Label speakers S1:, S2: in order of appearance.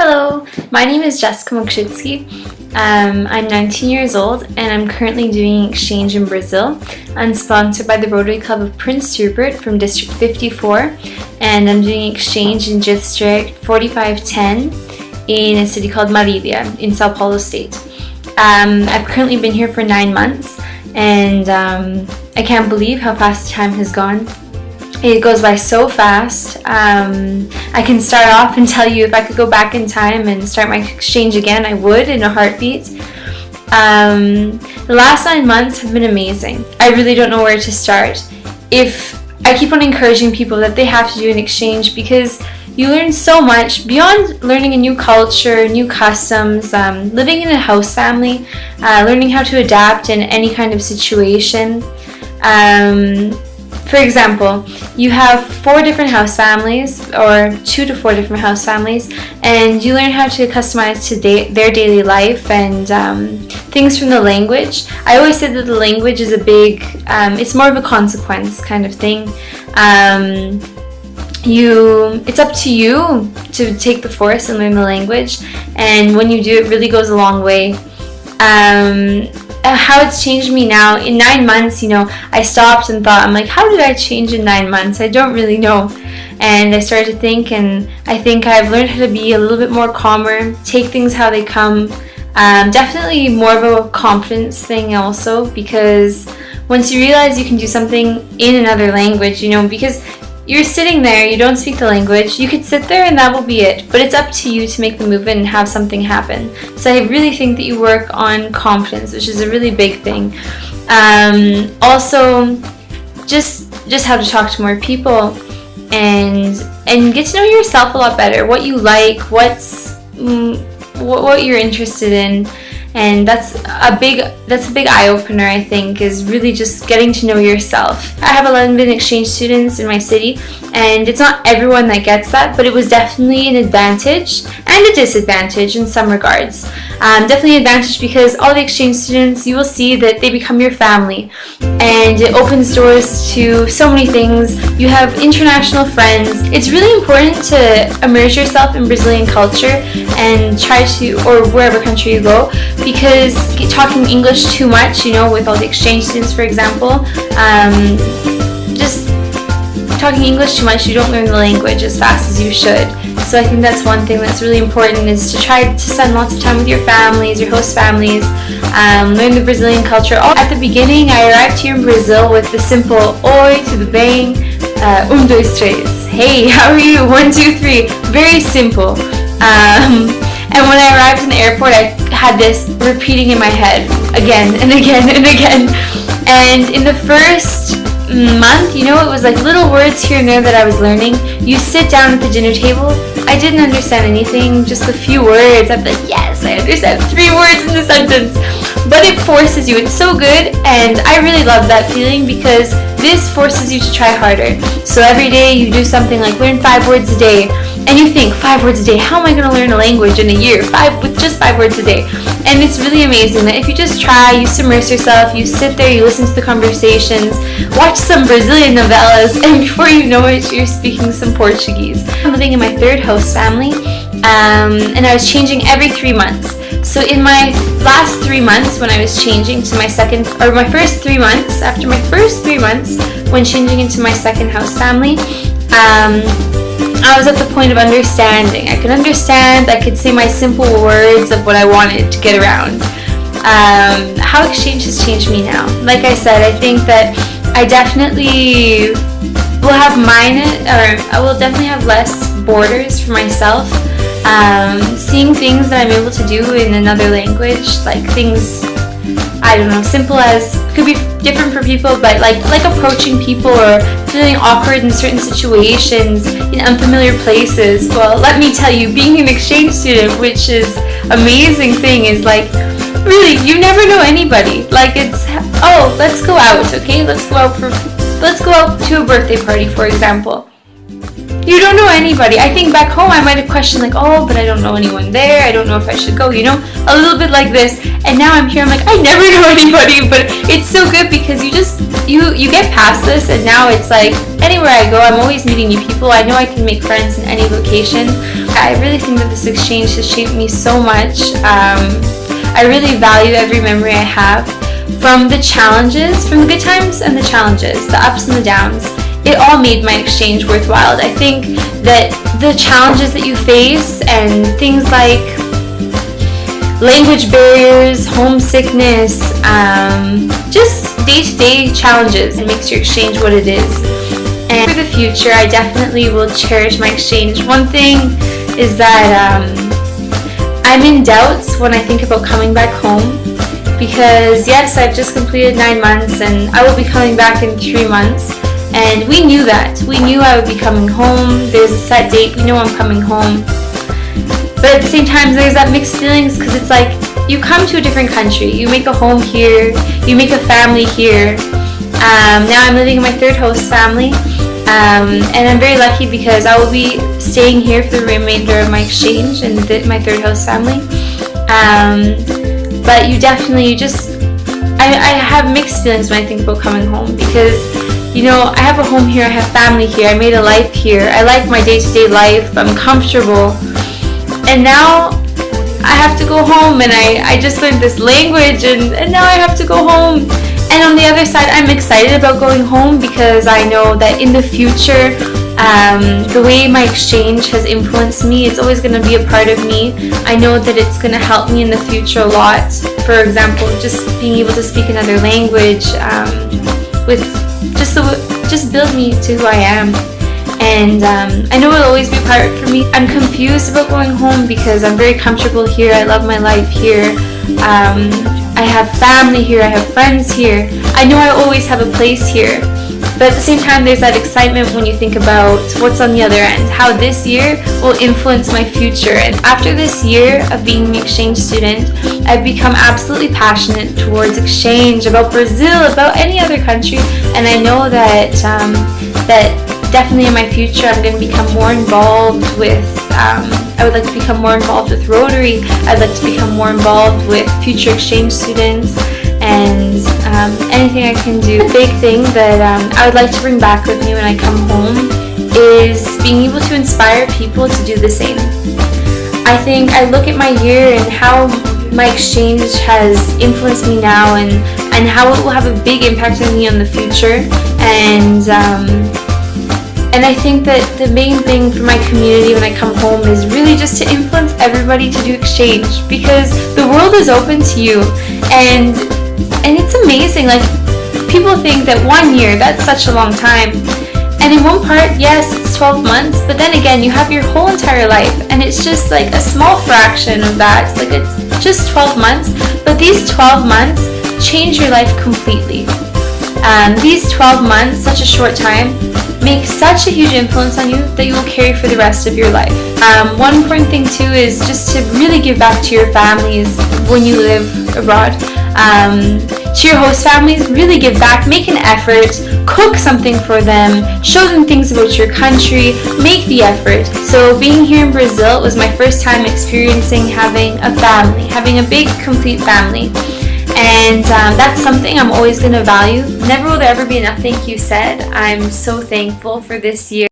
S1: Hello, my name is Jessica Mokrzycki. I'm 19 years old and I'm currently doing exchange in Brazil. I'm sponsored by the Rotary Club of Prince Rupert from District 54, and I'm doing exchange in District 4510 in a city called Marília in Sao Paulo State. I've currently been here for 9 months, and I can't believe how fast the time has gone. It goes by so fast. I can start off and tell you if I could go back in time and start my exchange again, I would in a heartbeat. The last 9 months have been amazing. I really don't know where to start. I keep on encouraging people that they have to do an exchange because you learn so much beyond learning a new culture, new customs, living in a host family, learning how to adapt in any kind of situation. For example, you have 4 different house families, or 2 to 4 different house families, and you learn how to customize to their daily life and things from the language. I always say that the language is it's more of a consequence kind of thing. It's up to you to take the force and learn the language, and when you do, it really goes a long way. How it's changed me now in 9 months, I stopped and thought, I'm like, how did I change in 9 months? I don't really know. And I started to think, and I think I've learned how to be a little bit more calmer, take things how they come. Definitely more of a confidence thing also, because once you realize you can do something in another language, because you're sitting there, you don't speak the language, you could sit there and that will be it, but it's up to you to make the movement and have something happen. So I really think that you work on confidence, which is a really big thing. Also, just how to talk to more people and get to know yourself a lot better, what you like, what you're interested in. And that's a big eye-opener, I think, is really just getting to know yourself. I have 11 exchange students in my city, and it's not everyone that gets that, but it was definitely an advantage and a disadvantage in some regards. Definitely an advantage because all the exchange students, you will see that they become your family, and it opens doors to so many things. You have international friends. It's really important to immerse yourself in Brazilian culture and try to, or wherever country you go, because talking English too much, with all the exchange students, for example, just talking English too much, you don't learn the language as fast as you should. So I think that's one thing that's really important, is to try to spend lots of time with your families, your host families, learn the Brazilian culture. At the beginning, I arrived here in Brazil with the simple oi, tudo bem, 1, 2, 3. Hey, how are you? 1, 2, 3. Very simple. And when I arrived in the airport, I had this repeating in my head again and again and again. And in the first month, it was like little words here and there that I was learning. You sit down at the dinner table, I didn't understand anything, just a few words. I'd be like, yes, I understand 3 words in the sentence. But it forces you, it's so good, and I really love that feeling because this forces you to try harder. So every day you do something like learn 5 words a day, and you think, 5 words a day, how am I going to learn a language in a year? With just 5 words a day. And it's really amazing that if you just try, you immerse yourself, you sit there, you listen to the conversations, watch some Brazilian novellas, and before you know it, you're speaking some Portuguese. I'm living in my 3rd host family, and I was changing every 3 months. So in my last 3 months, when I was changing to my first 3 months, after my first 3 months, when changing into my 2nd house family, I was at the point of understanding. I could understand, I could say my simple words of what I wanted to get around. How exchange has changed me now. Like I said, I think that I definitely will have I will definitely have less borders for myself. Seeing things that I'm able to do in another language, like things, I don't know, simple as, could be different for people, but like approaching people or feeling awkward in certain situations in unfamiliar places. Well, let me tell you, being an exchange student, which is amazing thing, is like, really, you never know anybody. Like it's, oh, let's go out, okay? Let's go out to a birthday party, for example. You don't know anybody. I think back home I might have questioned like, oh, but I don't know anyone there. I don't know if I should go, a little bit like this. and now I'm here, I'm like, I never know anybody, but it's so good because you get past this, and now it's like anywhere I go, I'm always meeting new people. I know I can make friends in any location. I really think that this exchange has shaped me so much. I really value every memory I have, from the challenges, from the good times and the challenges, the ups and the downs. It all made my exchange worthwhile. I think that the challenges that you face and things like language barriers, homesickness, just day-to-day challenges, it makes your exchange what it is. And for the future, I definitely will cherish my exchange. One thing is that I'm in doubts when I think about coming back home, because yes, I've just completed 9 months and I will be coming back in 3 months, and we knew that. We knew I would be coming home. There's a set date, we know I'm coming home. But at the same time, there's that mixed feelings, because it's like you come to a different country, you make a home here, you make a family here. Now I'm living in my third host family, and I'm very lucky because I will be staying here for the remainder of my exchange in my third host family. But I have mixed feelings when I think about coming home, because I have a home here, I have family here, I made a life here, I like my day-to-day life, I'm comfortable. And now I have to go home, and I just learned this language, and now I have to go home. And on the other side, I'm excited about going home, because I know that in the future, the way my exchange has influenced me, it's always going to be a part of me. I know that it's going to help me in the future a lot. For example, just being able to speak another language, with just build me to who I am. And I know it'll always be a part for me. I'm confused about going home because I'm very comfortable here. I love my life here. I have family here. I have friends here. I know I always have a place here. But at the same time, there's that excitement when you think about what's on the other end, how this year will influence my future. And after this year of being an exchange student, I've become absolutely passionate towards exchange, about Brazil, about any other country. And I know that definitely in my future, I'm going to become more involved with, I would like to become more involved with Rotary. I'd like to become more involved with future exchange students, and anything I can do. The big thing that I would like to bring back with me when I come home is being able to inspire people to do the same. I think I look at my year and how my exchange has influenced me now, and how it will have a big impact on me in the future. And I think that the main thing for my community when I come home is really just to influence everybody to do exchange, because the world is open to you, and it's amazing. Like, people think that 1 year, that's such a long time. And in one part, yes, it's 12 months, but then again, you have your whole entire life, and it's just like a small fraction of that. Like, it's just 12 months, but these 12 months change your life completely. These 12 months, such a short time, make such a huge influence on you that you will carry for the rest of your life. One important thing too is just to really give back to your families when you live abroad. To your host families, really give back, make an effort, cook something for them, show them things about your country, make the effort. So being here in Brazil was my first time experiencing having a family, having a big, complete family. And that's something I'm always going to value. Never will there ever be enough thank you said. I'm so thankful for this year.